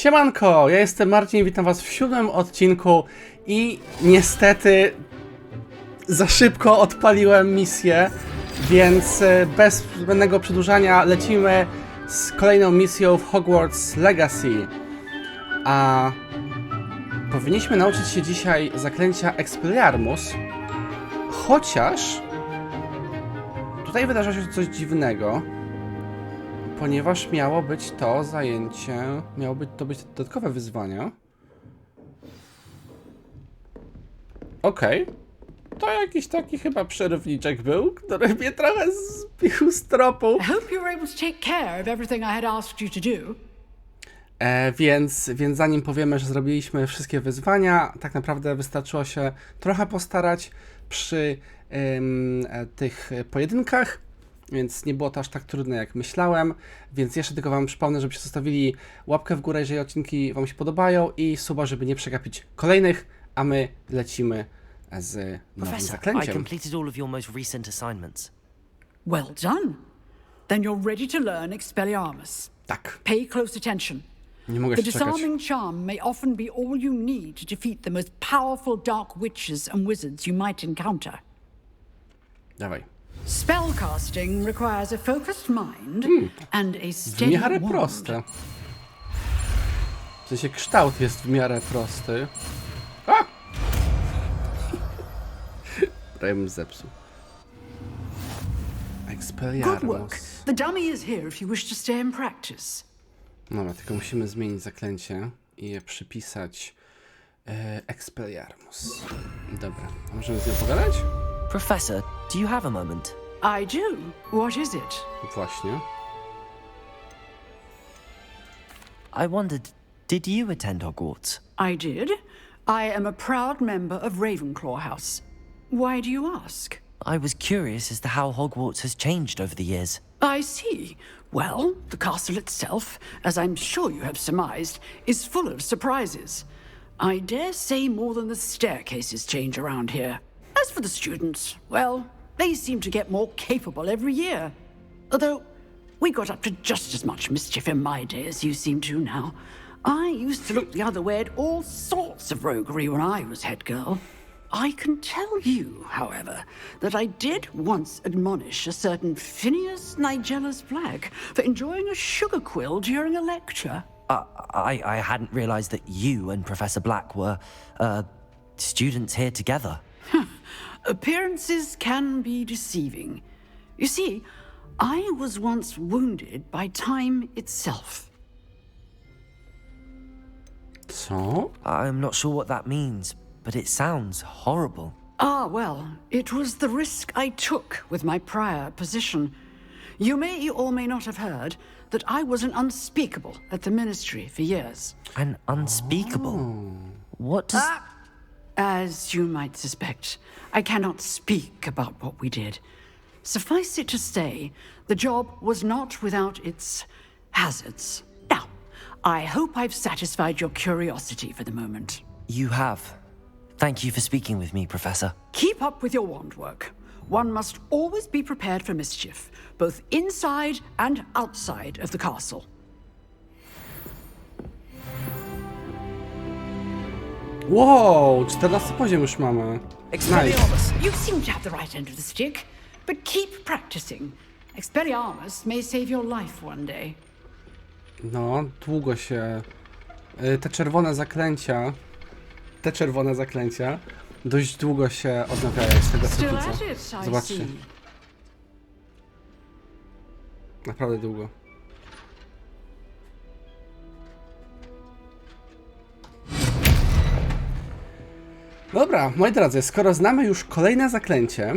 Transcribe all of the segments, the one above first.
Siemanko, ja jestem Marcin, witam was w 7. odcinku i niestety za szybko odpaliłem misję, więc bez zbędnego przedłużania lecimy z kolejną misją w Hogwarts Legacy. A powinniśmy nauczyć się dzisiaj zaklęcia Expelliarmus, chociaż tutaj wydarza się coś dziwnego. Ponieważ miało być to zajęcie, miało to być dodatkowe wyzwania. Okej. To jakiś taki chyba przerywniczek był, który mnie trochę zbił z tropu. Więc zanim powiemy, że zrobiliśmy wszystkie wyzwania, tak naprawdę wystarczyło się trochę postarać przy tych pojedynkach. Więc nie było to aż tak trudne, jak myślałem. Więc jeszcze tylko wam przypomnę, żebyście zostawili łapkę w górę, jeżeli odcinki wam się podobają, i suba, żeby nie przegapić kolejnych, a my lecimy z nowym zaklęciem. I completed all of your most recent assignments. Well done. Then you're ready to learn Expelliarmus. Tak. Pay close attention. Nie mogę The się czekać. disarming charm may often be all you need to defeat the most powerful dark witches and wizards you might encounter. Dawaj. Spellcasting requires a focused mind and a W steady miarę wand. proste. W sensie kształt jest w miarę prosty. A! Prawie bym zepsuł. Good Expelliarmus. work. The dummy is here if you wish to stay and practice. Dobra, tylko musimy zmienić zaklęcie i je przypisać Expelliarmus. Dobra, a możemy z nią pogadać? Professor, do you have a moment? I do. What is it? Właśnie. I wondered, did you attend Hogwarts? I did. I am a proud member of Ravenclaw House. Why do you ask? I was curious as to how Hogwarts has changed over the years. I see. Well, the castle itself, as I'm sure you have surmised, is full of surprises. I dare say more than the staircases change around here. As for the students, well, they seem to get more capable every year. Although, we got up to just as much mischief in my day as you seem to now. I used to look the other way at all sorts of roguery when I was head girl. I can tell you, however, that I did once admonish a certain Phineas Nigella's Black for enjoying a sugar quill during a lecture. I hadn't realized that you and Professor Black were, students here together. Appearances can be deceiving. You see, I was once wounded by time itself. Co? I'm not sure what that means, but it sounds horrible. Ah, well, it was the risk I took with my prior position. You may or may not have heard that I was an unspeakable at the ministry for years. An unspeakable. What does... As you might suspect, I cannot speak about what we did. Suffice it to say, the job was not without its hazards. Now, I hope I've satisfied your curiosity for the moment. You have. Thank you for speaking with me, Professor. Keep up with your wand work. One must always be prepared for mischief, both inside and outside of the castle. Wow, 14 poziom już mamy. Expelliarmus, you seem to have the right end of the stick, but keep practicing. Expelliarmus may save your life one day. No, długo się... Te czerwone zaklęcia dość długo się odnawiają z tego, co Still widzę. at it, I Zobaczcie. see. Naprawdę długo. Dobra, moi drodzy, skoro znamy już kolejne zaklęcie,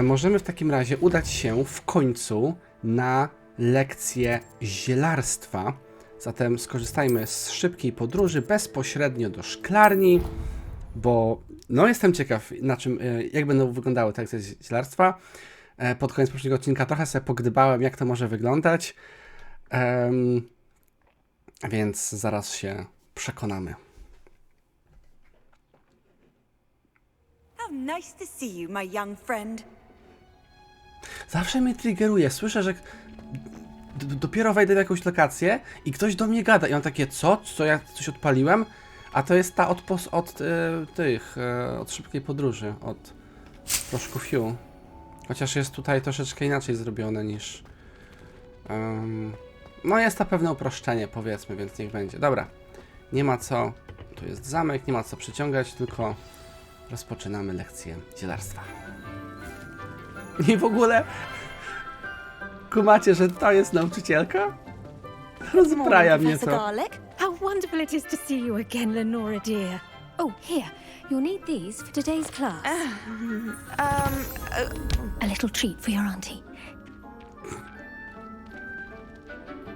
możemy w takim razie udać się w końcu na lekcję zielarstwa. Zatem skorzystajmy z szybkiej podróży bezpośrednio do szklarni, bo no jestem ciekaw, na czym, jak będą wyglądały te lekcje zielarstwa. Pod koniec poprzedniego odcinka trochę sobie pogdybałem, jak to może wyglądać, więc zaraz się przekonamy. How nice to see you, my young friend. Zawsze mnie triggeruje. Słyszę, że dopiero wejdę w jakąś lokację i ktoś do mnie gada i on takie, co? Co, ja coś odpaliłem? A to jest ta od szybkiej podróży, od troszkę Few. Chociaż jest tutaj troszeczkę inaczej zrobione niż... no jest to pewne uproszczenie, powiedzmy, więc niech będzie. Dobra, nie ma co... Tu jest zamek, nie ma co przyciągać, tylko rozpoczynamy lekcję zielarstwa. I w ogóle... Kumacie, że to jest nauczycielka? Rozbraja mnie Professor to. Garlick. How wonderful it is to see you again, Lenora dear. Oh, here. You'll need these for today's class. A little treat for your auntie.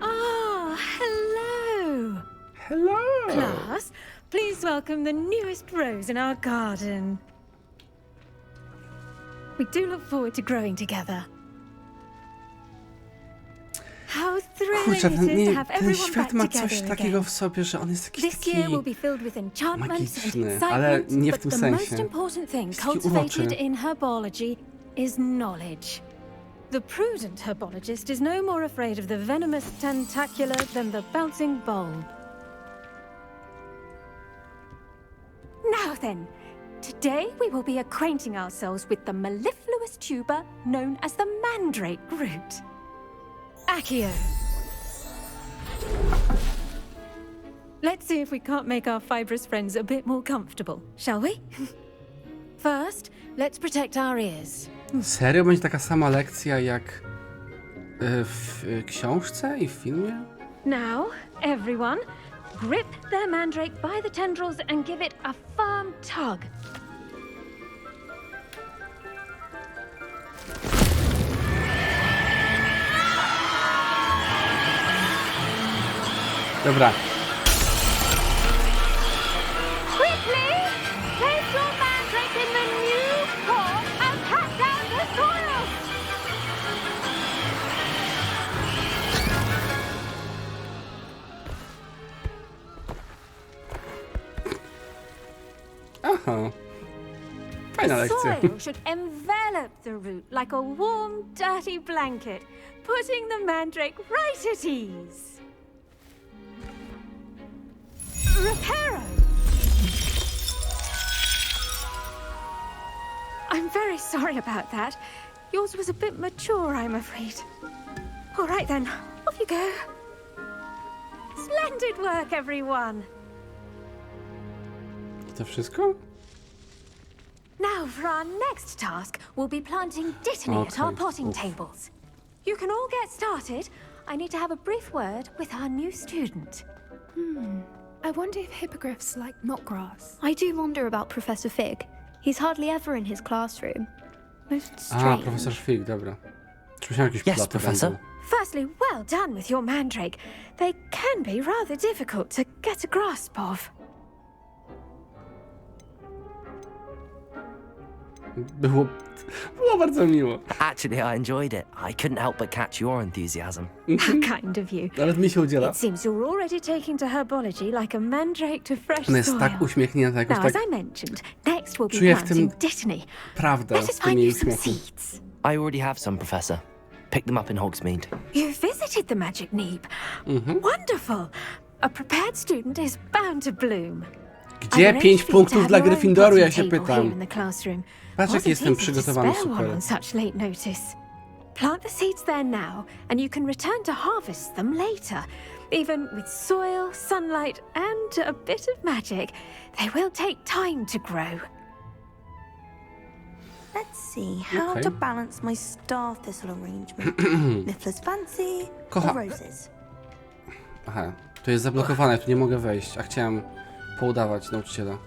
Ah, hello. Hello! Class, please welcome the newest rose in our garden. We do look forward to growing together. How thrilling Kurczę, it is to have ten everyone świat back ma together coś again. takiego w sobie, że on jest jakiś This year taki... will be filled with enchantment and magiczny, ale excitement, nie w but tym the sensie. most important thing Jest taki cultivated uroczy. in herbology is knowledge. The prudent herbologist is no more afraid of the venomous tentacular than the bouncing bulb. Now then, today we will be acquainting ourselves with the mellifluous tuber known as the mandrake root. Accio. Let's see if we can't make our fibrous friends a bit more comfortable, shall we? First, let's protect our ears. Serio? Będzie taka sama lekcja jak w książce i w filmie? Now, everyone, grip their mandrake by the tendrils and give it a firm tug. Dobra. Quickly, place your mandrake in the new form and cut down the soil. Aha. Fajna The lekcja. soil should envelop the root like a warm, dirty blanket, putting the mandrake right at ease. Reparo! I'm very sorry about that. Yours was a bit mature, I'm afraid. All right then, off you go. Splendid work, everyone. To wszystko? Now for our next task, we'll be planting dittany at our Okay, potting oof. tables. You can all get started. I need to have a brief word with our new student. I wonder if hippogriffs like knotgrass. I do wonder about Professor Fig. He's hardly ever in his classroom. Most strange. Profesor Fig, dobra. Czy myślałem jakiś Yes, plot Professor. będą? Firstly, well done with your mandrake. They can be rather difficult to get a grasp of. Było bardzo miło. Actually, I enjoyed it. I couldn't help but catch your enthusiasm. How kind of you. Nawet mi się udziela. It seems you're already taking to herbology like a mandrake to fresh Ona jest soil. tak uśmiechnięta, jakoś Now, tak as I mentioned, next we'll be czuję w tym planting dittany. prawdę Let w us tym find jej you some uśmiechu. seeds. I already have some, Professor. Picked them up in Hogsmeade. You visited the magic neep. Wonderful. A prepared student is bound to bloom. Gdzie 5 punktów dla Gryffindoru, ja się pytam. Patrz, jak jestem przygotowany, super. On such late notice. Plant the seeds there now, and you can return to harvest them later. Even with soil, sunlight, and a bit of magic, they will take time to grow. Let's see how Okay. to balance my star thistle arrangement. Niffler's fancy Kocha- or roses? Aha, to jest zablokowane, tu nie mogę wejść, a chciałem poudawać nauczyciela.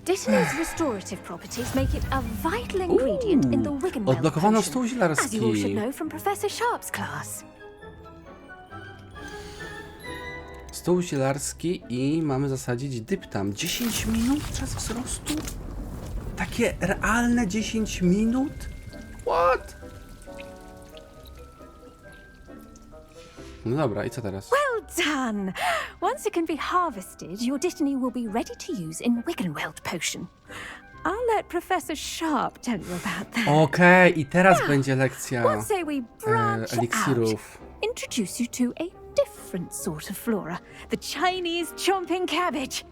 Dittany's restorative properties make it a vital ingredient in the Wiggenweld Odblokowano potion, stół as you all should zielarski. know from Professor Sharp's class. Stół zielarski i mamy zasadzić dyptam. 10 minut czas wzrostu? Takie realne 10 minut? What? No dobra, i co teraz? Well done! Once it can be harvested, your dittany will be ready to use in Wiggenweld potion. I'll let Professor Sharp tell you about that. Okej, i teraz będzie lekcja What say we branch out? eliksirów. Introduce you to a different sort of flora, the Chinese chomping cabbage.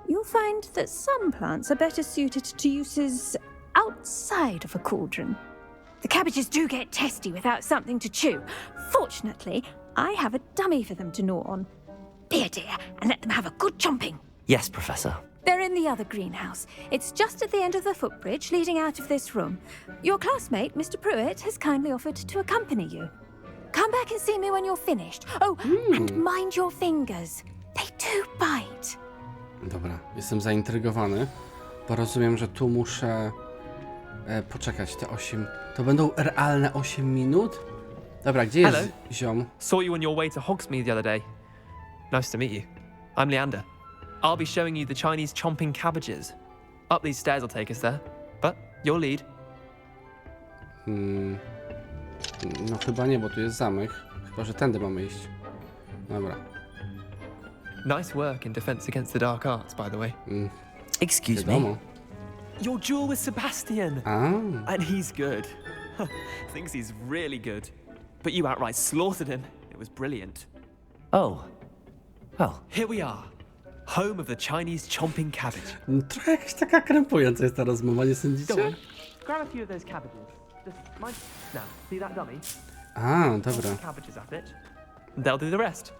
You'll find that some plants are better suited to uses outside of a cauldron. The cabbages do get testy without something to chew. Fortunately, I have a dummy for them to gnaw on. Be a dear and let them have a good chomping. Yes, Professor. They're in the other greenhouse. It's just at the end of the footbridge leading out of this room. Your classmate, Mr. Pruitt, has kindly offered to accompany you. Come back and see me when you're finished. Oh, and mind your fingers. They do bite. Dobra, jestem zaintrygowany, bo rozumiem, że tu muszę poczekać te 8... To będą realne 8 minut? Dobra, gdzie jest Hello. ziom? Saw you on your way to Hogsmeade the other day. Nice to meet you. I'm Leander. I'll be showing you the Chinese chomping cabbages. Up these stairs will take us there, but you'll lead. No chyba nie, bo tu jest zamek. Chyba, że tędy mamy iść. Dobra. Nice work in defense against the dark arts, by the way. Excuse me. Wiadomo. Your duel with Sebastian. A, And he's good. Thinks he's really good. But you outright slaughtered him. It was brilliant. Oh. Well, Here we are. Home of the Chinese chomping cabbage. trochę jakaś taka krępująca jest ta rozmowa, nie Go sądzicie? on. Grab a few of those cabbages. Just mind. Now, see that dummy? A, Hold dobra. the cabbages at it. They'll do the rest.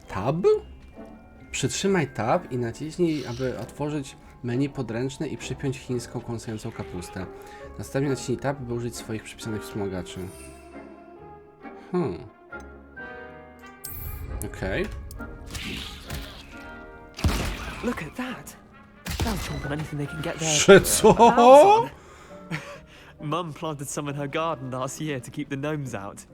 Tab? Przytrzymaj tab i naciśnij, aby otworzyć menu podręczne i przypiąć chińską kąsającą kapustę. Następnie naciśnij tab, by użyć swoich przypisanych wspomagaczy. Okej. Look at that. They'll chomp on anything they can get their Że co? hands on. Mum planted some in her garden last year to keep the gnomes out.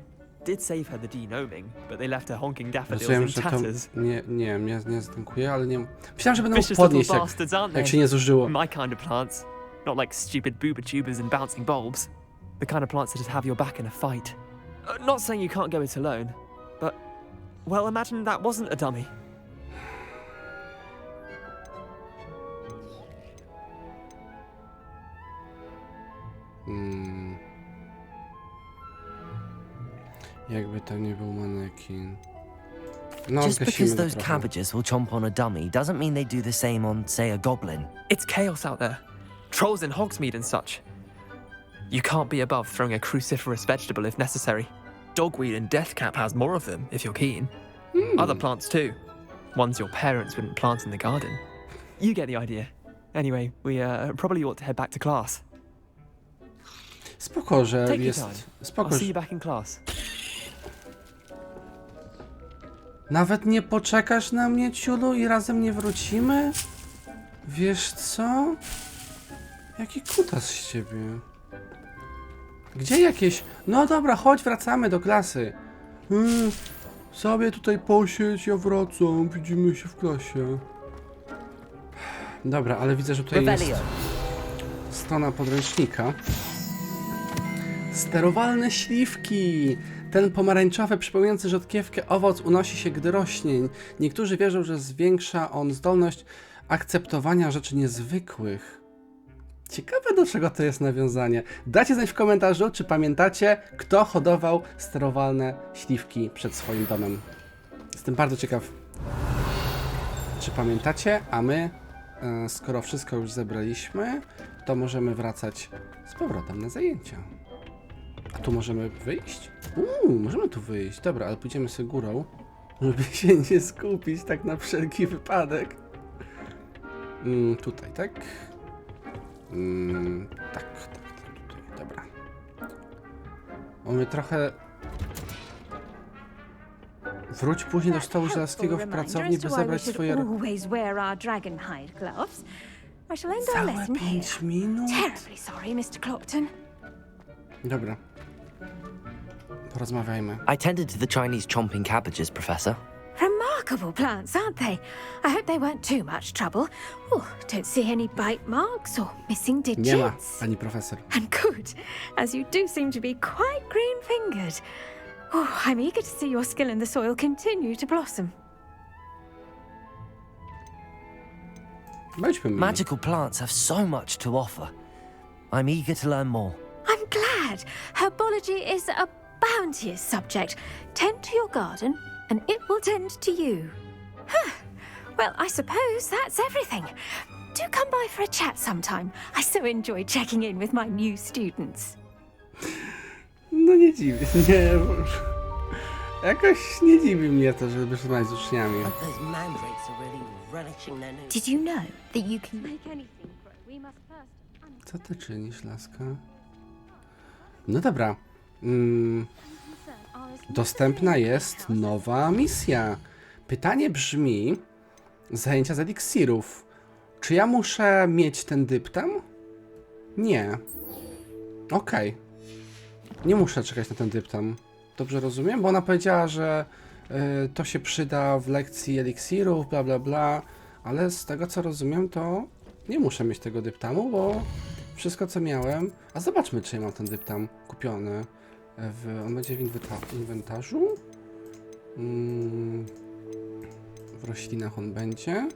Did save her the denoming, but they left her honking daffodils Rozumiem, in że to... tatters. Nie zatankuje, ale nie... Myślałem, że będą Vicious little podnieść, bastards, aren't jak się they? nie zużyło. My kind of plants. Not like stupid booba tubers and bouncing bulbs. The kind of plants that just have your back in a fight. Not saying you can't go it alone, but... Well, imagine that wasn't a dummy. Jakby to nie był manekin. No, just zgasimy because go those trochę. cabbages will chomp on a dummy doesn't mean they do the same on, say, a goblin. It's chaos out there. Trolls in Hogsmeade and such. You can't be above throwing a cruciferous vegetable if necessary. Dogweed and deathcap has more of them, if you're keen. Other plants too. Ones your parents wouldn't plant in the garden. You get the idea. Anyway, we probably ought to head back to class. Spoko, że Take your jest... time. Spoko, I'll see że... you back in class. Nawet nie poczekasz na mnie, ciulu, i razem nie wrócimy? Wiesz co? Jaki kutas z ciebie? Gdzie jakieś... No dobra, chodź, wracamy do klasy. Sobie tutaj posiedź, ja wracam, widzimy się w klasie. Dobra, ale widzę, że tutaj jest strona podręcznika. Sterowalne śliwki! Ten pomarańczowy, przypominający rzodkiewkę owoc unosi się, gdy rośnie. Niektórzy wierzą, że zwiększa on zdolność akceptowania rzeczy niezwykłych. Ciekawe, do czego to jest nawiązanie. Dajcie znać w komentarzu, czy pamiętacie, kto hodował sterowalne śliwki przed swoim domem. Jestem bardzo ciekaw, czy pamiętacie, a my, skoro wszystko już zebraliśmy, to możemy wracać z powrotem na zajęcia. A tu możemy wyjść? Możemy tu wyjść. Dobra, ale pójdziemy sobie górą, żeby się nie skupić, tak na wszelki wypadek. Tutaj, tak? Tak, tutaj, dobra. Mamy trochę... Wróć później do stołu żelaznego w pracowni, by zebrać swoje... Always wear our dragon hide gloves. I shall end our Całe lesson 5 here. minut? Terribly sorry, Mr. Clockton. Dobra. Porozmawiajmy. I tended to the Chinese chomping cabbages, Professor. Remarkable plants, aren't they? I hope they weren't too much trouble. Oh, don't see any bite marks or missing digits. Nie ma, pani profesor. And good, as you do seem to be quite green-fingered. Oh, I'm eager to see your skill in the soil continue to blossom. Weźmy mi. Magical plants have so much to offer. I'm eager to learn more. I'm glad. Herbology is a bounteous subject. Tend to your garden, and it will tend to you. Huh. Well, I suppose that's everything. Do come by for a chat sometime. I so enjoy checking in with my new students. No nie dziwi, nie. Jakoś nie dziwi mnie to, żeby rozmawiać z uczniami. Those mandrakes are really relishing their new... Did you know that you can Make anything grow, we must first Co ty czynisz, laska? No dobra. Dostępna jest nowa misja. Pytanie brzmi... Zajęcia z eliksirów. Czy ja muszę mieć ten dyptam? Nie. Okej. Nie muszę czekać na ten dyptam. Dobrze rozumiem? Bo ona powiedziała, że to się przyda w lekcji eliksirów, bla bla bla. Ale z tego co rozumiem, to nie muszę mieć tego dyptamu, bo wszystko co miałem... A zobaczmy, czy ja mam ten dyptam kupiony. On będzie w inwentarzu? W roślinach on będzie.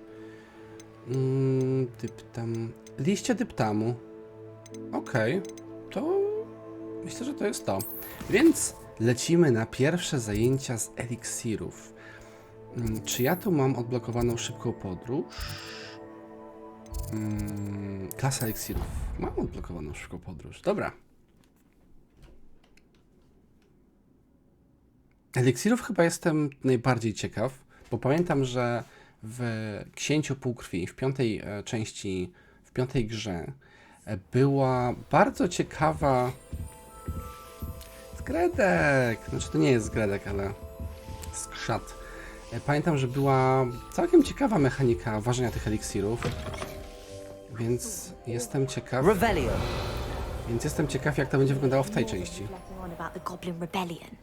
Dyptam. Liście dyptamu. Okej. To myślę, że to jest to. Więc lecimy na pierwsze zajęcia z eliksirów. Czy ja tu mam odblokowaną szybką podróż? Klasa eliksirów. Mam odblokowaną szybką podróż. Dobra. Eliksirów chyba jestem najbardziej ciekaw, bo pamiętam, że w Księciu Półkrwi, w piątej części, w piątej grze, była bardzo ciekawa... Zgredek! Znaczy to nie jest zgredek, ale skrzat. Pamiętam, że była całkiem ciekawa mechanika ważenia tych eliksirów, więc jestem ciekaw... Revelio. Więc jestem ciekaw, jak to będzie wyglądało w tej części. about the Goblin Rebellion?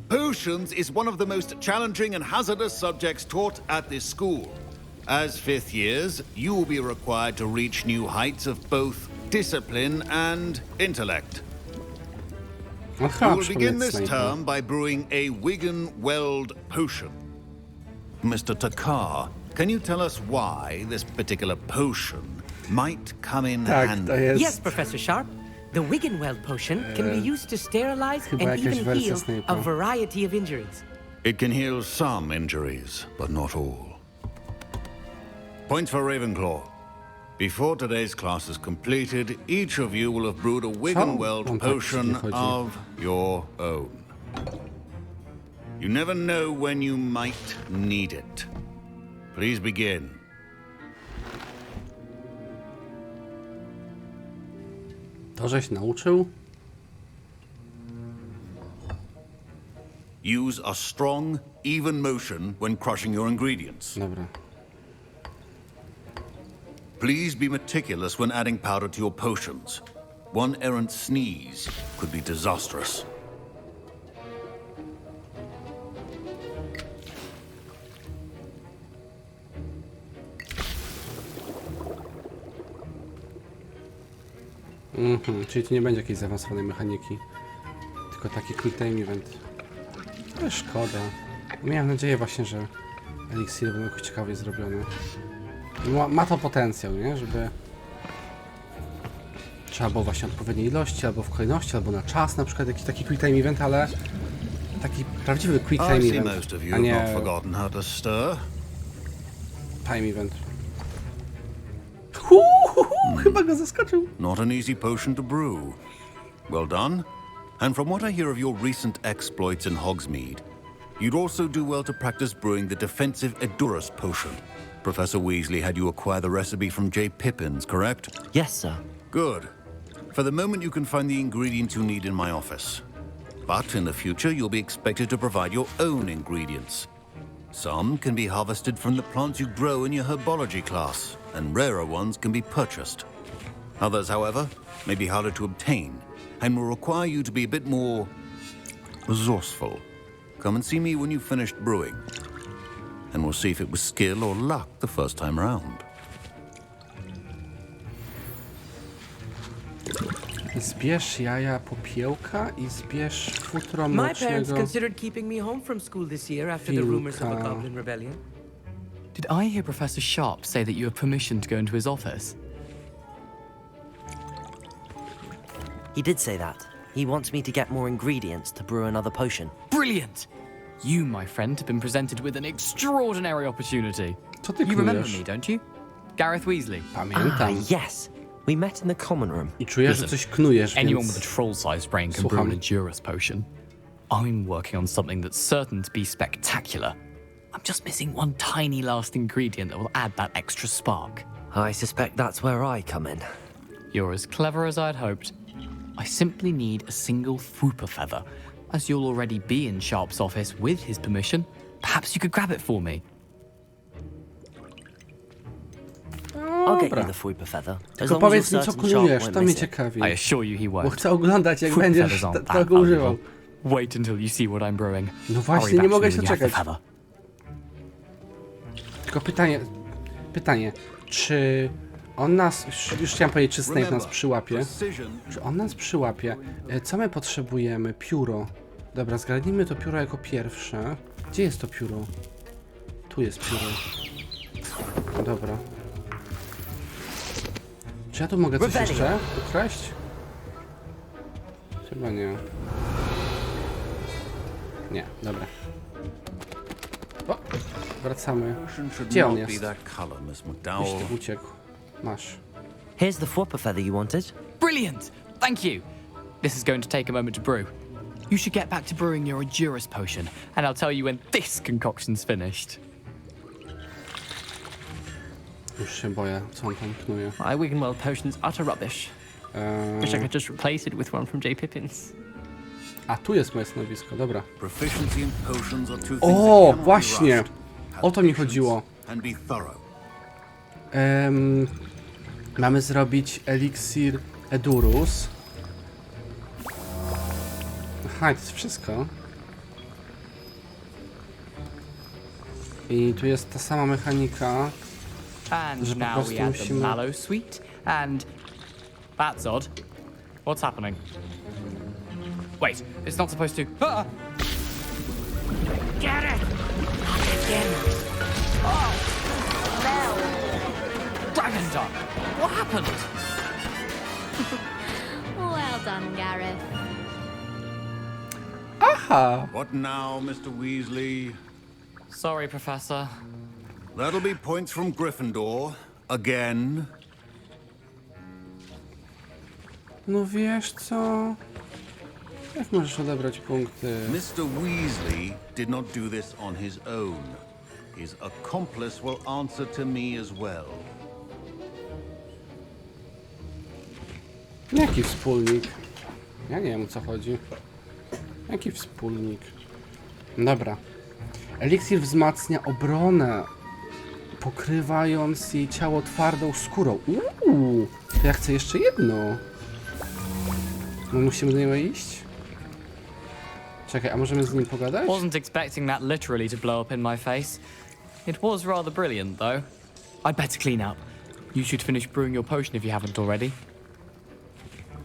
Potions is one of the most challenging and hazardous subjects taught at this school. As fifth years, you will be required to reach new heights of both discipline and intellect. You will begin this term by brewing a Wiggen-Weld potion. Mr. Takar, can you tell us why this particular potion might come in handy? Yes, Professor Sharp. The Wiggen-Weld potion can be used to sterilize and even heal a variety of injuries. It can heal some injuries, but not all. Points for Ravenclaw. Before today's class is completed, each of you will have brewed a Wiggen-Weld potion of your own. You never know when you might need it. Please begin. To żeś nauczył? Use a strong, even motion when crushing your ingredients. Dobra. Please be meticulous when adding powder to your potions. One errant sneeze could be disastrous. Czyli to nie będzie jakiejś zaawansowanej mechaniki. Tylko taki quick time event. Ale szkoda. Miałem nadzieję właśnie, że eliksiry będą jakoś ciekawie zrobione. Ma to potencjał, nie? Żeby... Trzeba było właśnie odpowiedniej ilości, albo w kolejności, albo na czas, na przykład jakiś taki quick time event, ale... Taki prawdziwy quick time event, a nie... Time event. Chyba go zaskoczył. Not an easy potion to brew. Well done. And from what I hear of your recent exploits in Hogsmeade, you'd also do well to practice brewing the defensive Edurus potion. Professor Weasley had you acquire the recipe from J. Pippin's, correct? Yes, sir. Good. For the moment, you can find the ingredients you need in my office. But in the future, you'll be expected to provide your own ingredients. Some can be harvested from the plants you grow in your herbology class, and rarer ones can be purchased. Others, however, may be harder to obtain, and will require you to be a bit more resourceful. Come and see me when you've finished brewing, and we'll see if it was skill or luck the first time around. Zbierz jaja popiełka i zbierz futro My parents mrocznego considered keeping me home from school this year after the rumors of a wilka. goblin rebellion. Did I hear Professor Sharp say that you have permission to go into his office? He did say that. He wants me to get more ingredients to brew another potion. Brilliant! You, my friend, have been presented with an extraordinary opportunity. Co ty You remember knujesz? me, don't you? Garreth Weasley. Pamiętam. Yes. We met in the common room. I czuję, że coś knujesz, Anyone with a więc... troll-sized brain can brew an Słucham. Edurus potion. I'm working on something that's certain to be spectacular. I'm just missing one tiny last ingredient that will add that extra spark. I suspect that's where I come in. You're as clever as I'd hoped. I simply need a single Fwooper feather. As you'll already be in Sharp's office with his permission, perhaps you could grab it for me. I'll get Dobra. you the Fwooper feather. As Tylko long as powiedz you're mi, co certain Sharp knujesz, won't to mnie miss it. ciekawi. I assure you he Bo won't. chcę oglądać, jak Fwooper będziesz feathers aren't that tego używał. valuable. Wait until you see what I'm brewing. No Hurry właśnie, back nie to mogę me się when you have the czekać. feather. Tylko pytanie, czy on nas, już chciałem powiedzieć, czy Snape nas przyłapie. Czy on nas przyłapie? Co my potrzebujemy? Pióro. Dobra, zgarnijmy to pióro jako pierwsze. Gdzie jest to pióro? Tu jest pióro. Dobra. Czy ja tu mogę coś jeszcze ukraść? Chyba nie. Nie, dobra. O, wracamy. Gdzie on jest? Gdzieś ty uciekł. Masz. Here's the Fwooper feather you wanted. Brilliant! Thank you! This is going to take a moment to brew. You should get back to brewing your Edurus potion, and I'll tell you when this concoction's finished. Już się boję, co on tam knuje. My Wiggenweld potion's utter rubbish. Wish I could just replace it with one from J. Pippin's. A, tu jest moje stanowisko, dobra. Proficiency in potions are two things O, that cannot be właśnie! rushed. Have O to mi patience chodziło. and be thorough. Mamy zrobić Eliksir Edurus. Aha, to jest wszystko. I tu jest ta sama mechanika. And Że po now prostu we add the musimy- mallow sweet, and... That's odd. What's happening? Wait, it's not supposed to... Ah! Get it! Again. Dragon Duck! What happened? Well done, Garreth. Aha! What now, Mr. Weasley? Sorry, Professor. That'll be points from Gryffindor. Again. No wiesz co? Jak możesz odebrać punkty? Mr. Weasley did not do this on his own. His accomplice will answer to me as well. Jaki wspólnik? Ja nie wiem, o co chodzi. Jaki wspólnik? Dobra. Eliksir wzmacnia obronę, pokrywając jej ciało twardą skórą. To ja chcę jeszcze jedno. No musimy do niego iść? Czekaj, a możemy z nim pogadać? Wasn't expecting that literally to blow up in my face. It was rather brilliant, though. I'd better clean up. You should finish brewing your potion if you haven't already.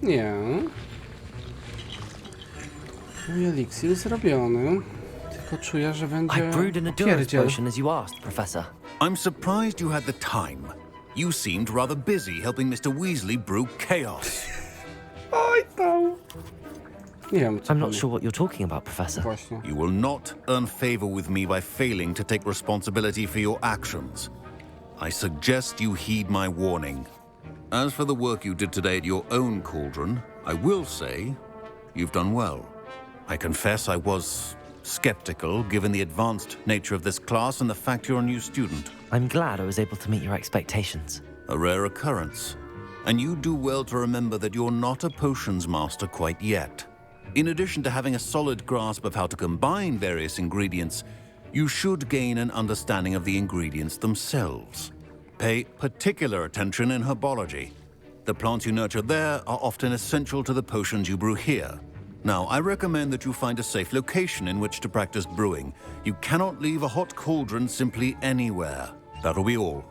Nie. Mój eliksir zrobiony. Tylko czuję, że I będzie brewed an Edurus opierdziel. potion as you asked, Professor. I'm surprised you had the time. You seemed rather busy helping Mr. Weasley brew chaos. Oj tam. Nie wiem, co I'm not powie. sure what you're talking about, Professor. Właśnie. You will not earn favor with me by failing to take responsibility for your actions. I suggest you heed my warning. As for the work you did today at your own cauldron, I will say you've done well. I confess I was skeptical given the advanced nature of this class and the fact you're a new student. I'm glad I was able to meet your expectations. A rare occurrence. And you do well to remember that you're not a potions master quite yet. In addition to having a solid grasp of how to combine various ingredients, you should gain an understanding of the ingredients themselves. Pay particular attention in herbology. The plants you nurture there are often essential to the potions you brew here. Now, I recommend that you find a safe location in which to practice brewing. You cannot leave a hot cauldron simply anywhere. That'll be all.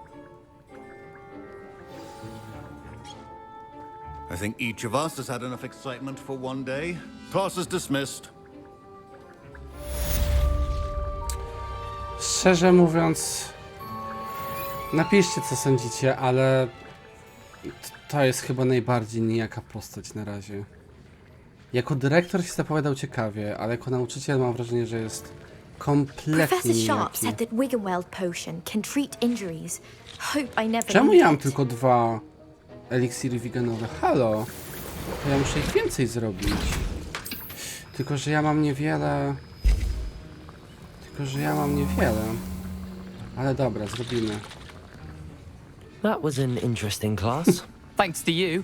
I think each of us has had enough excitement for one day. Class is dismissed. Szczerze mówiąc, napiszcie co sądzicie, ale to jest chyba najbardziej nijaka postać na razie. Jako dyrektor się zapowiadał ciekawie, ale jako nauczyciel mam wrażenie, że jest kompletnie Professor Sharp nijaki. said that Wiggenweld potion can treat injuries. Hope I never Czemu need ja mam it. tylko 2 eliksiry Wiggenowe? Halo? To ja muszę ich więcej zrobić. Tylko, że ja mam niewiele. Ale dobra, zrobimy. That was an interesting class. Thanks to you.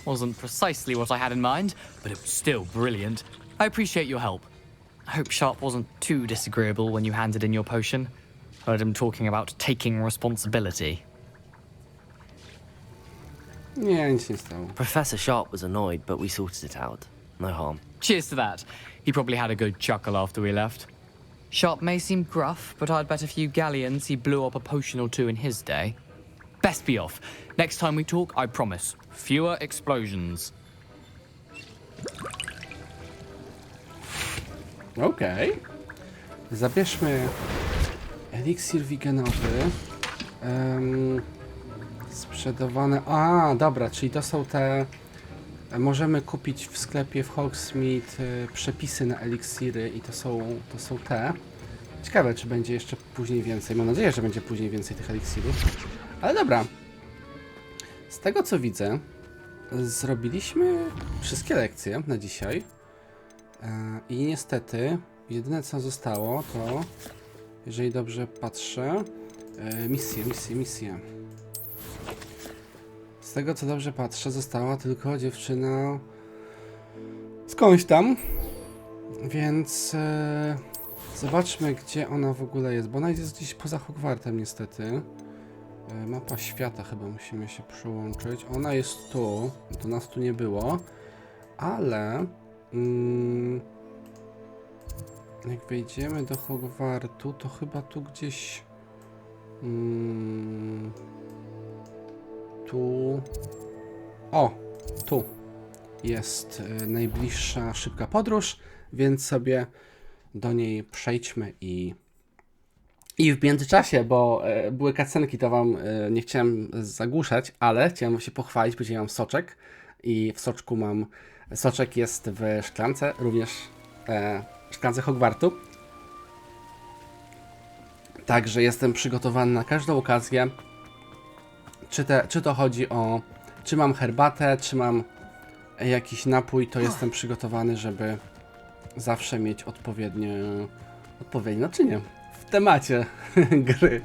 Wasn't precisely what I had in mind, but it was still brilliant. I appreciate your help. I hope Sharp wasn't too disagreeable when you handed in your potion. Heard him talking about taking responsibility. Nie, nic nie stało. Professor Sharp was annoyed, but we sorted it out. No harm. Cheers to that. He probably had a good chuckle after we left. Sharp may seem gruff, but I'd bet a few galleons he blew up a potion or two in his day. Best be off. Next time we talk, I promise, fewer explosions. Okej. Zabierzmy eliksir Wiggenowy. Sprzedawane... A, dobra, czyli to są te... Możemy kupić w sklepie w Hogsmeade przepisy na eliksiry i to są te. Ciekawe, czy będzie jeszcze później więcej. Mam nadzieję, że będzie później więcej tych eliksirów. Ale dobra. Z tego co widzę, zrobiliśmy wszystkie lekcje na dzisiaj. I niestety, jedyne co zostało to, jeżeli dobrze patrzę, misje. Z tego co dobrze patrzę, została tylko dziewczyna skądś tam. Więc zobaczmy, gdzie ona w ogóle jest, bo ona jest gdzieś poza Hogwartem niestety. Mapa świata chyba musimy się przyłączyć. Ona jest tu, to nas tu nie było, ale jak wejdziemy do Hogwartu, to chyba tu gdzieś tu jest najbliższa szybka podróż, więc sobie do niej przejdźmy i w międzyczasie, bo były cutscenki, to wam nie chciałem zagłuszać, ale chciałem się pochwalić, bo dzisiaj mam soczek i w soczku mam... Soczek jest w szklance, również w szklance Hogwartu. Także jestem przygotowany na każdą okazję. Czy to chodzi o... Czy mam herbatę, czy mam jakiś napój, to jestem przygotowany, żeby zawsze mieć odpowiednie naczynie w temacie gry.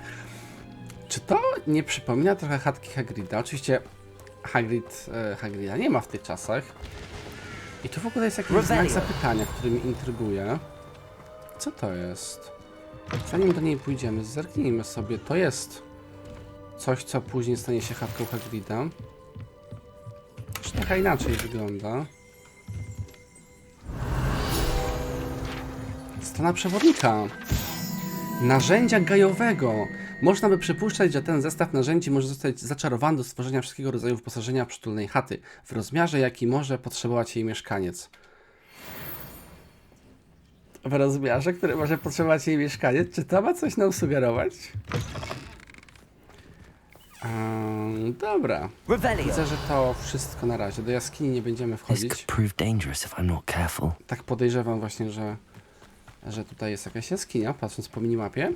Czy to nie przypomina trochę chatki Hagrida? Oczywiście Hagrida nie ma w tych czasach. I tu w ogóle jest jakiś znak zapytania, który mnie intryguje. Co to jest? Zanim do niej pójdziemy, zerknijmy sobie. To jest coś, co później stanie się chatką Hagrida. Czy trochę inaczej wygląda? Strona przewodnika. Narzędzia gajowego. Można by przypuszczać, że ten zestaw narzędzi może zostać zaczarowany do stworzenia wszystkiego rodzaju wyposażenia przytulnej chaty, w rozmiarze, jaki może potrzebować jej mieszkaniec. W rozmiarze, który może potrzebować jej mieszkaniec? Czy to ma coś nam sugerować? Dobra. Widzę, że to wszystko na razie. Do jaskini nie będziemy wchodzić. Tak podejrzewam właśnie, że tutaj jest jakaś jaskinia, patrząc po minimapie.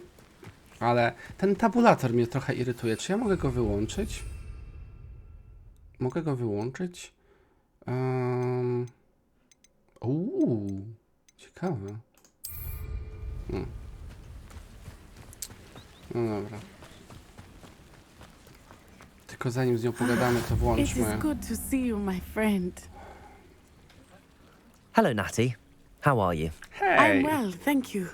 Ale ten tabulator mnie trochę irytuje. Czy ja mogę go wyłączyć? Mogę go wyłączyć? Ciekawe. No dobra. Tylko zanim z nią pogadamy, to włączmy. It is good to see you, my friend. Hello, Natty. How are you? Hey. I'm well, thank you.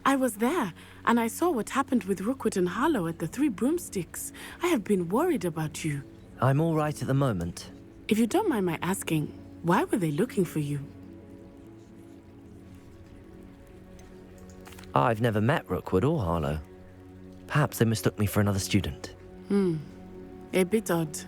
I was there, and I saw what happened with Rookwood and Harlow at the Three Broomsticks. I have been worried about you. I'm all right at the moment. If you don't mind my asking, why were they looking for you? I've never met Rookwood or Harlow. Perhaps they mistook me for another student. A bit odd.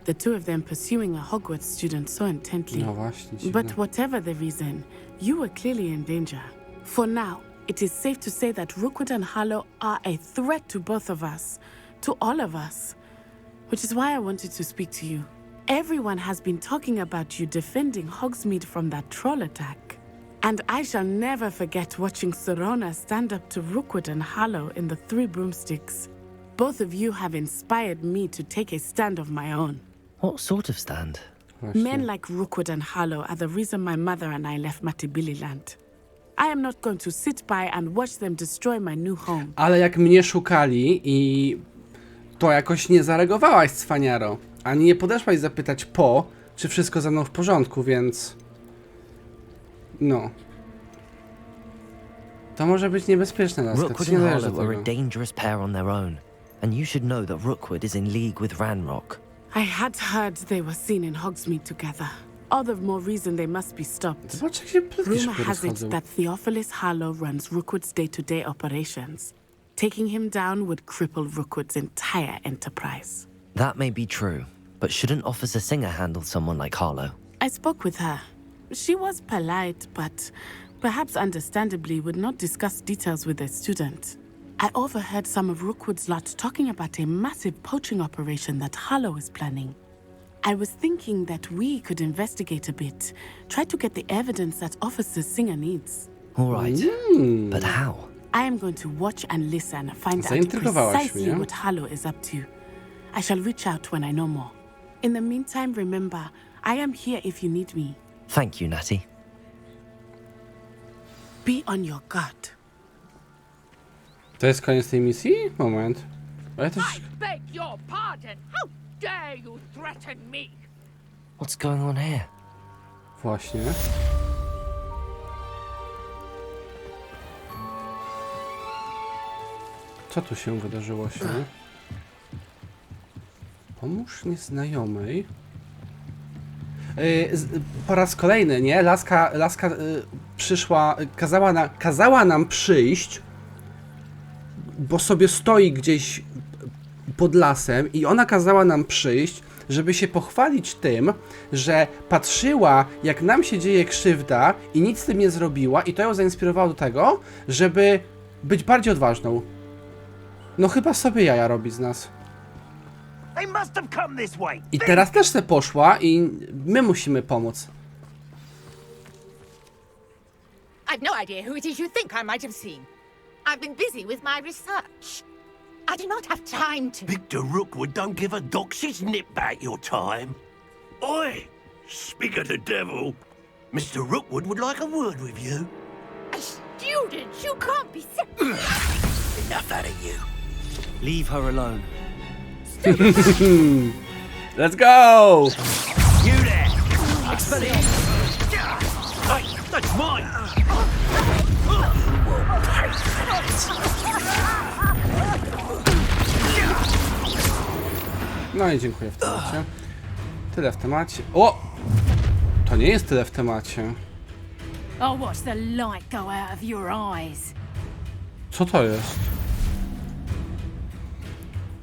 The two of them pursuing a Hogwarts student so intently. No właśnie, dziwne. But whatever the reason, you were clearly in danger. For now, it is safe to say that Rookwood and Harlow are a threat to both of us, to all of us. Which is why I wanted to speak to you. Everyone has been talking about you defending Hogsmeade from that troll attack. And I shall never forget watching Serona stand up to Rookwood and Harlow in the Three Broomsticks. Both of you have inspired me to take a stand of my own. What sort of stand? Men like Rookwood and Harlow are the reason my mother and I left Matabeleland. I am not going to sit by and watch them destroy my new home. Ale jak mnie szukali i to jakoś nie zareagowałaś, cwaniaro. Ani nie podeszłaś zapytać czy wszystko ze mną w porządku, więc... No. To może być niebezpieczne, laska. Rookwood and Harlow are a dangerous pair on their own. And you should know that Rookwood is in league with Ranrock. I had heard they were seen in Hogsmeade together. All the more reason they must be stopped. Rumor has it that Theophilus Harlow runs Rookwood's day-to-day operations. Taking him down would cripple Rookwood's entire enterprise. That may be true, but shouldn't Officer Singer handle someone like Harlow? I spoke with her. She was polite, but perhaps understandably would not discuss details with a student. I overheard some of Rookwood's lot talking about a massive poaching operation that Harlow is planning. I was thinking that we could investigate a bit, try to get the evidence that Officer Singer needs. All right, but how? I am going to watch and listen, find out precisely what Harlow is up to. I shall reach out when I know more. In the meantime, remember, I am here if you need me. Thank you, Natty. Be on your guard. To jest koniec tej misji? Moment. Ale też... I beg your pardon. How dare you threaten me? What's going on here? Właśnie. Co tu się wydarzyło się? Pomóż nieznajomej. Po raz kolejny, nie? Laska przyszła, kazała nam przyjść, bo sobie stoi gdzieś pod lasem i ona kazała nam przyjść, żeby się pochwalić tym, że patrzyła, jak nam się dzieje krzywda i nic z tym nie zrobiła i to ją zainspirowało do tego, żeby być bardziej odważną. No chyba sobie jaja robi z nas. I teraz też se poszła i my musimy pomóc. I've no idea who it is you think I might have seen. I've been busy with my research. I do not have time to... Victor Rookwood don't give a doxy's nip back your time. Oi! Speak of the devil. Mr. Rookwood would like a word with you. A student? You can't be sick. Enough out of you. Leave her alone. Let's go! You there! Expelliarmus! Hey, that's mine! No i dziękuję w temacie. Tyle w temacie. O! To nie jest tyle w temacie. I'll watch the light go out of your eyes. Co to jest?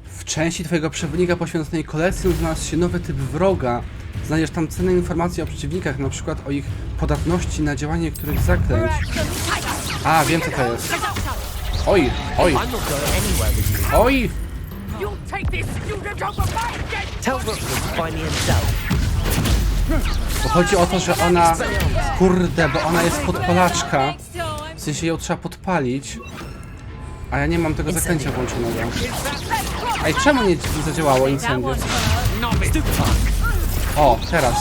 W części twojego przewodnika poświęconej kolekcji znalazł się nowy typ wroga. Znajdziesz tam cenne informacje o przeciwnikach, na przykład o ich podatności na działanie niektórych zaklęć. A, wiem co to jest. Oj, oj. Oj! Bo chodzi o to, że ona... Kurde, bo ona jest podpalaczka. W sensie ją trzeba podpalić. A ja nie mam tego zaklęcia włączonego. Ej, czemu nie zadziałało incendium? O, teraz.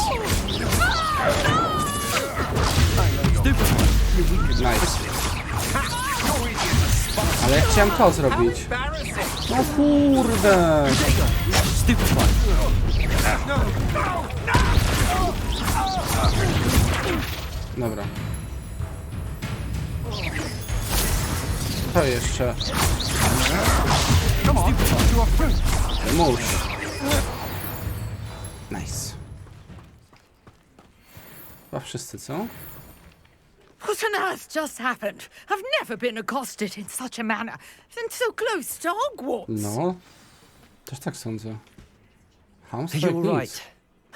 Nice. Ale ja chciałem to zrobić. No kurde. Dobra. To jeszcze. Muś. Nice. Chyba wszyscy, co? What on earth just happened? I've never been accosted in such a manner, and so close to Hogwarts. No, też tak sądzę. You're right.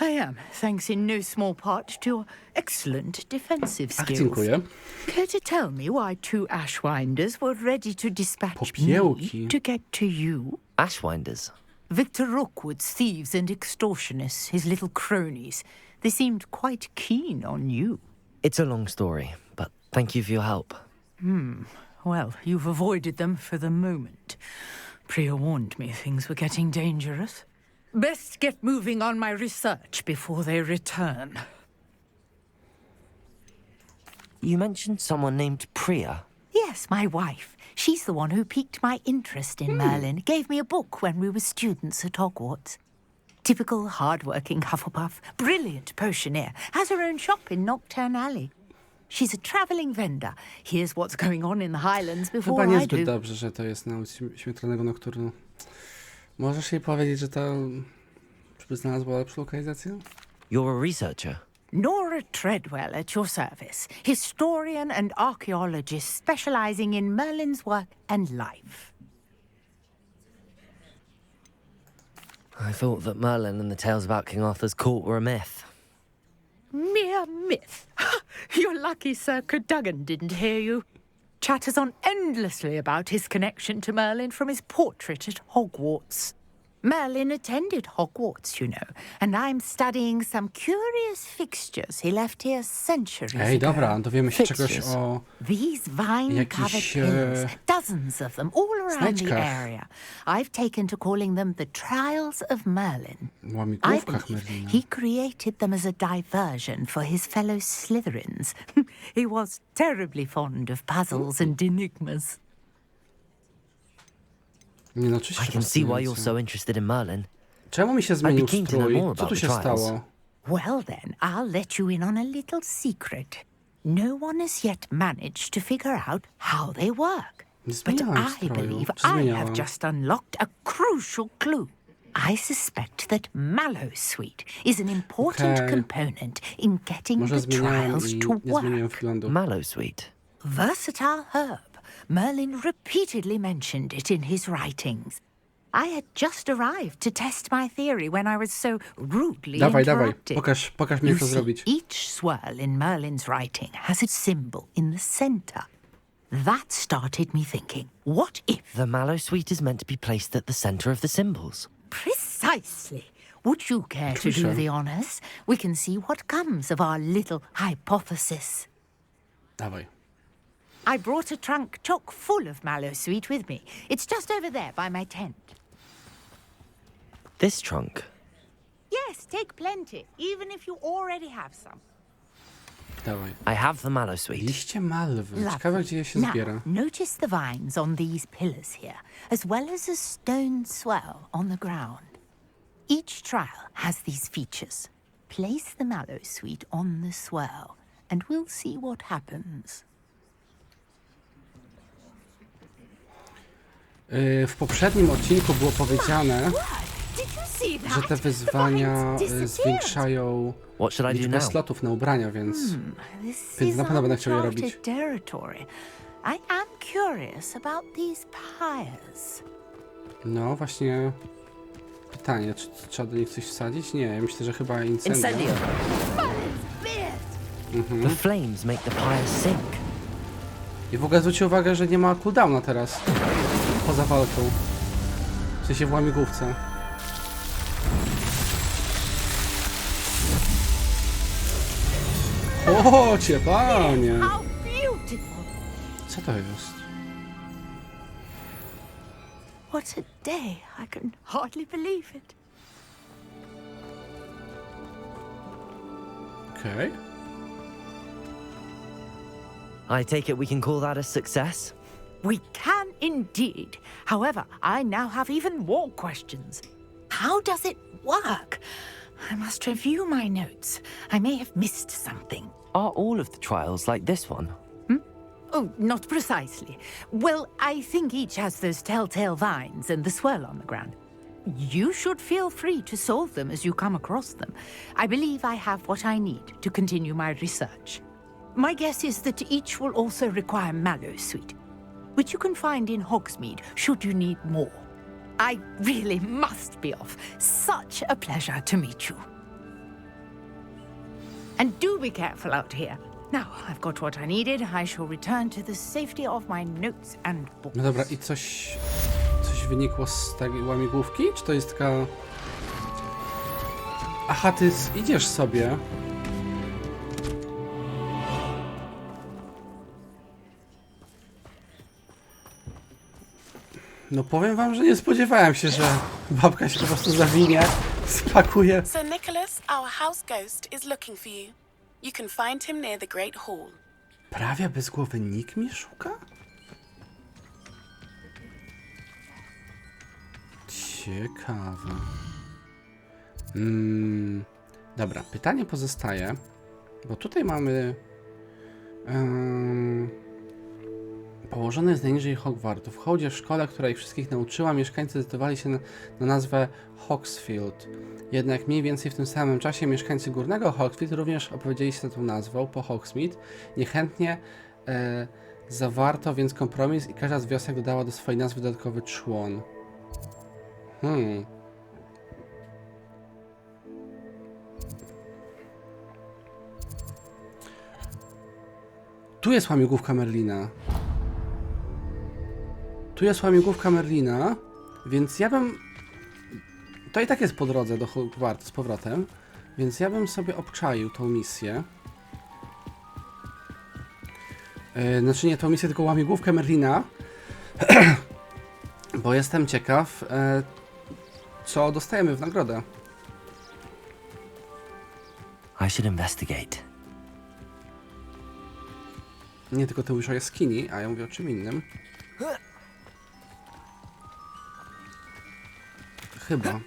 I am, thanks in no small part to your excellent defensive skills. Dziękuję. Care to tell me why 2 Ashwinders were ready to dispatch Popiełki. me to get to you? Ashwinders? Victor Rookwood's thieves and extortionists, his little cronies. They seemed quite keen on you. It's a long story, but thank you for your help. Well, you've avoided them for the moment. Priya warned me things were getting dangerous. Best get moving on my research before they return. You mentioned someone named Priya. Yes, my wife. She's the one who piqued my interest in Merlin. Gave me a book when we were students at Hogwarts. Typical hard-working Hufflepuff. Brilliant potioneer. Has her own shop in Knockturn Alley. She's a travelling vendor. Here's what's going on in the Highlands before Chyba I niezbyt do. dobrze, że to jest nauce śmiertelnego nokturnu. Możesz jej powiedzieć, że to żeby znalazła lepszą lokalizację? You're a researcher? Nora Treadwell at your service. Historian and archaeologist specialising in Merlin's work and life. I thought that Merlin and the tales about King Arthur's court were a myth. Mere myth. You're lucky Sir Cadogan didn't hear you. Chatters on endlessly about his connection to Merlin from his portrait at Hogwarts. Merlin attended Hogwarts, you know, and I'm studying some curious fixtures he left here centuries Ej, ago. dobra, dowiemy się czegoś o These vine-covered jakichś pillars, dozens of them all around the znajdźkach. area. I've taken to calling them the Trials of Merlin. I Łamigłówkach believe Merlina. he created them as a diversion for his fellow Slytherins. He was terribly fond of puzzles and enigmas. Nie, no, oczywiście I can see why you're fascynujące. so interested in Merlin. Czemu mi się zmienił keen to know strój? more Co tu about się the trials. stało? Well then, I'll let you in on a little secret. No one has yet managed to figure out how they work. Nie But zmieniałam I stroju. believe Czy I have zmieniałam? just unlocked a crucial clue. I suspect that Mallowsweet is an important Okej. component in getting Może the zmieniałem trials i to nie work. zmieniłem wglądu. Mallowsweet? Versatile herb. Merlin repeatedly mentioned it in his writings. I had just arrived to test my theory when I was so rudely Dawaj, interrupted. pokaż mi jak to You see, zrobić. each swirl in Merlin's writing has a symbol in the center. That started me thinking, what if... The Mallowsweet is meant to be placed at the centre of the symbols. Precisely. Would you care to do the honours? We can see what comes of our little hypothesis. Dawaj. I brought a trunk chock full of Mallowsweet with me. It's just over there by my tent. This trunk? Yes, take plenty, even if you already have some. Dawaj. I have the Mallowsweet. Liście malwy. Lovely. Ciekawe, gdzie je się zbiera. Now, notice the vines on these pillars here, as well as a stone swell on the ground. Each trial has these features. Place the Mallowsweet on the swell, and we'll see what happens. W poprzednim odcinku było powiedziane, że te wyzwania zwiększają liczbę slotów na ubrania, więc na pewno będę chciał je robić. I am curious about these pyres. No właśnie pytanie, czy trzeba do nich coś wsadzić? Nie, myślę, że chyba incendio. The flames make the pyres sink. I w ogóle zwróćcie uwagę, że nie ma cooldowna teraz. Poza walką. W sensie w łamigłówce. O, cię, panie! Co to jest? What a day. I can hardly believe it. Okej. I take it we can call that a success? We can indeed. However, I now have even more questions. How does it work? I must review my notes. I may have missed something. Are all of the trials like this one? Oh, not precisely. Well, I think each has those telltale vines and the swirl on the ground. You should feel free to solve them as you come across them. I believe I have what I need to continue my research. My guess is that each will also require Mallowsweet, which you can find in Hogsmeade should you need more. I really must be off. Such a pleasure to meet you. And do be careful out here. Now, I've got what I needed. I shall return to the safety of my notes and books. No dobra, i coś wynikło z tej łamigłówki? Czy to jest taka... Aha, ty idziesz sobie. No powiem wam, że nie spodziewałem się, że babka się po prostu zawinie, spakuje. So Nicholas, our house ghost, is looking for you. You can find him near the Great Hall. Prawie bez głowy nikt mnie szuka? Ciekawe. Dobra, pytanie pozostaje, bo tutaj mamy położone jest najniżej Hogwartu. W hołdzie w szkole, która ich wszystkich nauczyła, mieszkańcy zdecydowali się na nazwę Hogsfield. Jednak mniej więcej w tym samym czasie mieszkańcy górnego Hogsfield również opowiedzieli się za tą nazwą po Hogsmeade. Niechętnie zawarto więc kompromis i każda z wiosek dodała do swojej nazwy dodatkowy człon. Tu jest łamigłówka Merlina. Tu jest łamigłówka Merlina, więc ja bym... To i tak jest po drodze do Hogwartu z powrotem, więc ja bym sobie obczaił tą misję. Znaczy nie tą misję, tylko łamigłówkę Merlina. Bo jestem ciekaw, co dostajemy w nagrodę. I should investigate. Nie tylko to już o jaskini, a ja mówię o czym innym. Chyba.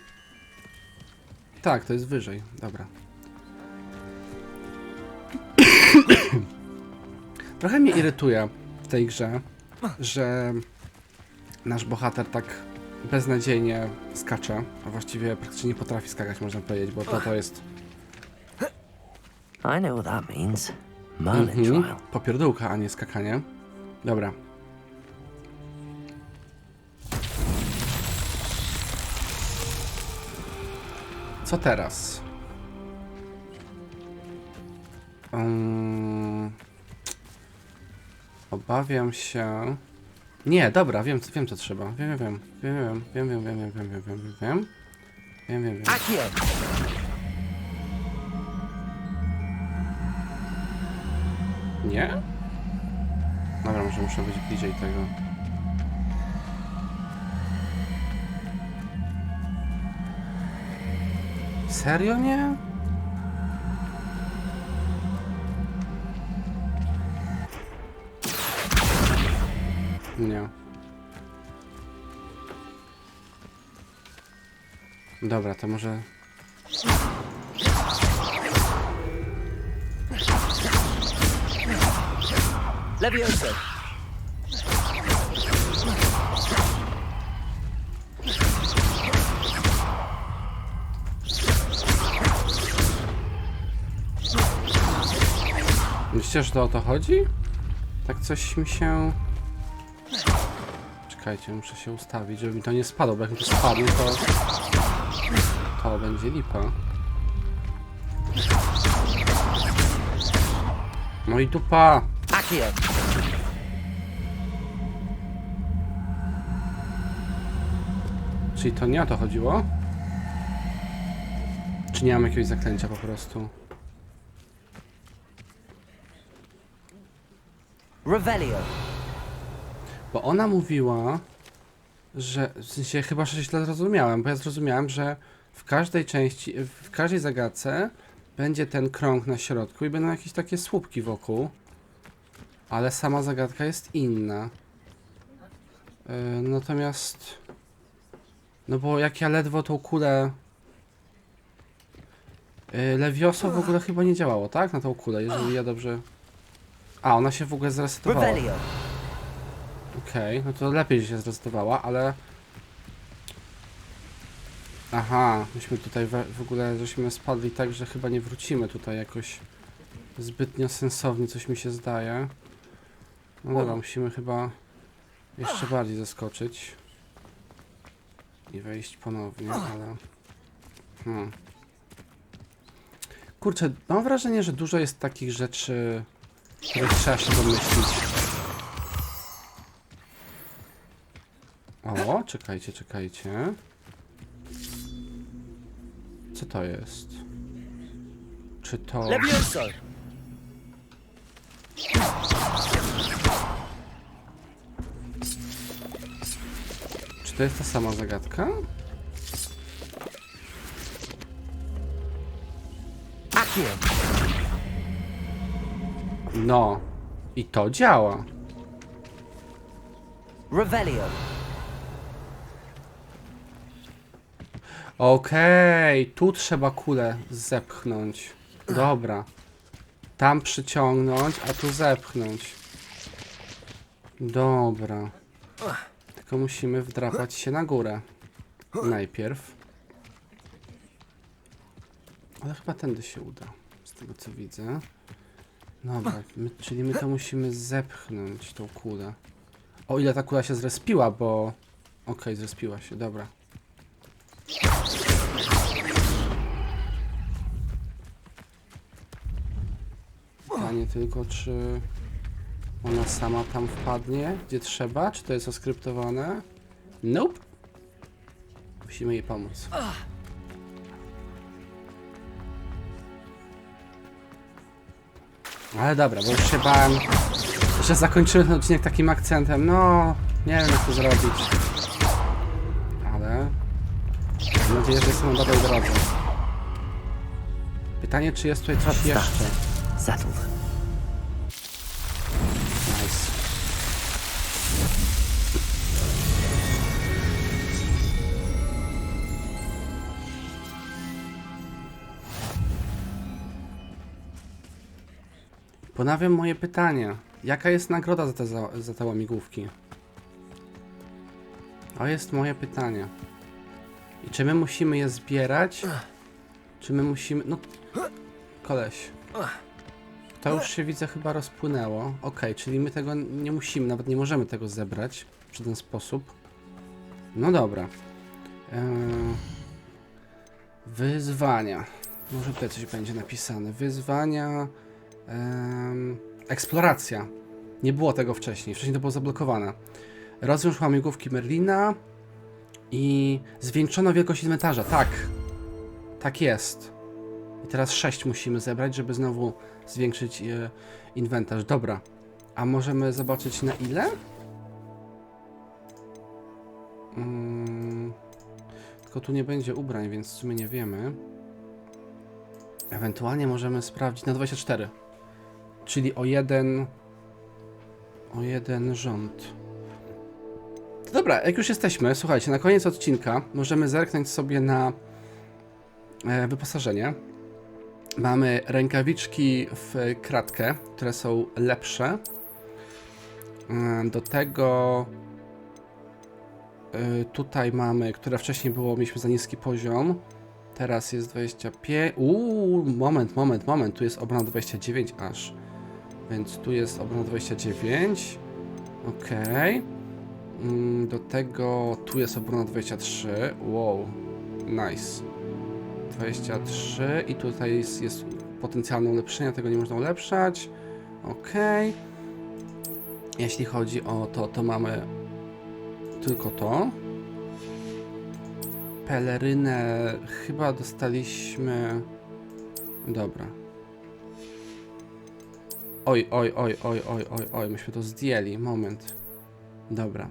Tak, to jest wyżej. Dobra. Trochę mnie irytuje w tej grze, że nasz bohater tak beznadziejnie skacze, a właściwie praktycznie nie potrafi skakać, można powiedzieć, bo to jest... I know what that means. Merlin trial. Popierdółka, a nie skakanie. Dobra. Co teraz? Obawiam się... Nie, dobra, wiem co trzeba. Wiem. Nie? Dobra, może muszę być bliżej tego. Serio nie? Nie. Dobra, to może... Leviosa. Myślicie, że to o to chodzi? Tak coś mi się... Czekajcie, muszę się ustawić, żeby mi to nie spadło, bo jak mi to spadnie, to będzie lipa. No i dupa! Czyli to nie o to chodziło? Czy nie mam jakiegoś zaklęcia po prostu? Revelio. Bo ona mówiła, że... W sensie chyba, że źle zrozumiałem, bo ja zrozumiałem, że w każdej części, w każdej zagadce będzie ten krąg na środku i będą jakieś takie słupki wokół. Ale sama zagadka jest inna. Natomiast... No bo jak ja ledwo tą kulę... Levioso w ogóle chyba nie działało, tak? Na tą kulę, jeżeli ja dobrze... A, ona się w ogóle zresetowała. Okej, no to lepiej, że się zresetowała, ale... Aha, myśmy tutaj w ogóle, żeśmy spadli tak, że chyba nie wrócimy tutaj jakoś zbytnio sensownie, coś mi się zdaje. No dobra, musimy chyba jeszcze bardziej zaskoczyć. i wejść ponownie, ale... Kurczę, mam wrażenie, że dużo jest takich rzeczy, których trzeba się domyślić. O, czekajcie, czekajcie. Co to jest? Czy to... Czy to jest ta sama zagadka? No. I to działa. Revelio. Okej, tu trzeba kulę zepchnąć. Dobra. Tam przyciągnąć, a tu zepchnąć. Dobra. Tylko musimy wdrapać się na górę. Najpierw. Ale chyba tędy się uda. Z tego co widzę. Dobra, czyli my to musimy zepchnąć, tą kulę. O ile ta kula się zrespiła, bo... Okej, zrespiła się, dobra. Pytanie tylko, czy ona sama tam wpadnie, gdzie trzeba? Czy to jest oskryptowane? Nope. Musimy jej pomóc. Ale dobra, bo już się bałem, że zakończymy ten odcinek takim akcentem. No, nie wiem jak to zrobić. Ale mam nadzieję, że jestem na dobrej drodze. Pytanie, czy jest tutaj coś jeszcze? Settled. Nice. Ponawiam moje pytanie. Jaka jest nagroda za te łamigłówki? To jest moje pytanie. I czy my musimy je zbierać? Czy my musimy... No... Koleś. To już się widzę chyba rozpłynęło. Okej, czyli my tego nie musimy, nawet nie możemy tego zebrać w ten sposób. No dobra. Wyzwania. Może tutaj coś będzie napisane. Wyzwania... eksploracja. Nie było tego wcześniej. Wcześniej to było zablokowane. Rozwiąż łamigłówki Merlina i zwieńczono wielkość inwentarza. Tak. Tak jest. I teraz 6 musimy zebrać, żeby znowu zwiększyć inwentarz. Dobra. A możemy zobaczyć na ile? Tylko tu nie będzie ubrań, więc w sumie nie wiemy. Ewentualnie możemy sprawdzić na 24. Czyli o jeden rząd. Dobra, jak już jesteśmy, słuchajcie, na koniec odcinka możemy zerknąć sobie na wyposażenie. Mamy rękawiczki w kratkę, które są lepsze. Do tego tutaj mamy, które wcześniej mieliśmy za niski poziom. Teraz jest 25. Moment. Tu jest obrona 29 aż. Więc tu jest obrona 29. Okej. Do tego tu jest obrona 23. Wow. Nice. 23 i tutaj jest potencjalne ulepszenie, tego nie można ulepszać. Okej. Jeśli chodzi o to mamy tylko to. Pelerynę chyba dostaliśmy... Dobra. Oj, myśmy to zdjęli. Moment. Dobra.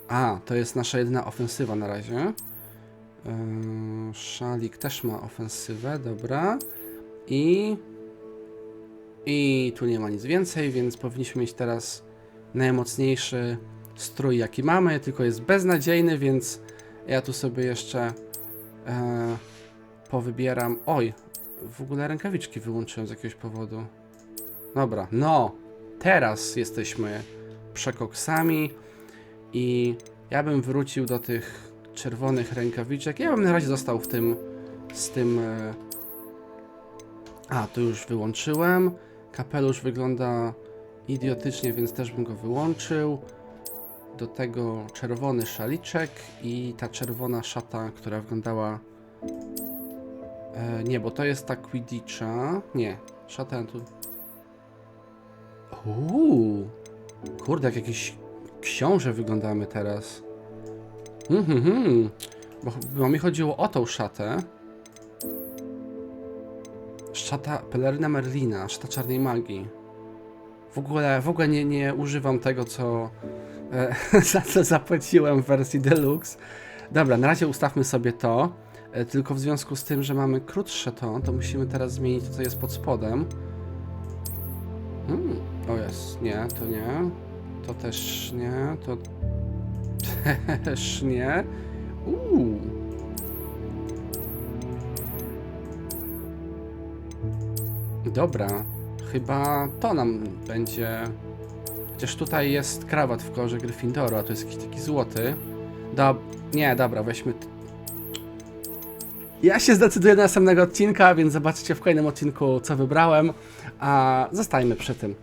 A, to jest nasza jedyna ofensywa na razie. Szalik też ma ofensywę, dobra. I tu nie ma nic więcej, więc powinniśmy mieć teraz najmocniejszy strój jaki mamy, tylko jest beznadziejny, więc ja tu sobie jeszcze powybieram. Oj, w ogóle rękawiczki wyłączyłem z jakiegoś powodu. Dobra, no, teraz jesteśmy przekoksami i ja bym wrócił do tych czerwonych rękawiczek. Ja bym na razie został z tym... A, to już wyłączyłem. Kapelusz wygląda idiotycznie, więc też bym go wyłączył. do tego czerwony szaliczek i ta czerwona szata, która wyglądała... nie, bo to jest ta Quidditcha. Nie, szata tu... Kurde, jak jakiś książę wyglądamy teraz. Bo mi chodziło o tą szatę. Szata Peleryna Merlina, szata czarnej magii. W ogóle nie używam tego, co za co zapłaciłem w wersji deluxe. Dobra, na razie ustawmy sobie to. Tylko w związku z tym, że mamy krótsze to musimy teraz zmienić to, co jest pod spodem. O jest, nie, to nie. To też nie, to też nie. Dobra, chyba to nam będzie... Chociaż tutaj jest krawat w kolorze Gryffindoru, a to jest jakiś taki złoty. Nie, dobra, weźmy... Ja się zdecyduję na następnego odcinka, więc zobaczycie w kolejnym odcinku, co wybrałem. A zostajmy przy tym.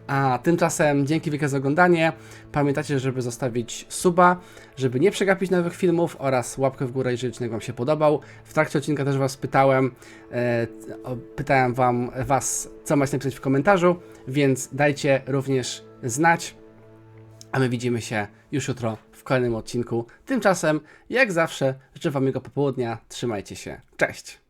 A tymczasem dzięki wielkie za oglądanie. Pamiętajcie, żeby zostawić suba, żeby nie przegapić nowych filmów oraz łapkę w górę, jeżeli odcinek wam się podobał. W trakcie odcinka też was pytałem was, co macie napisać w komentarzu, więc dajcie również znać. A my widzimy się już jutro w kolejnym odcinku. Tymczasem, jak zawsze, życzę wam miłego popołudnia. Trzymajcie się. Cześć!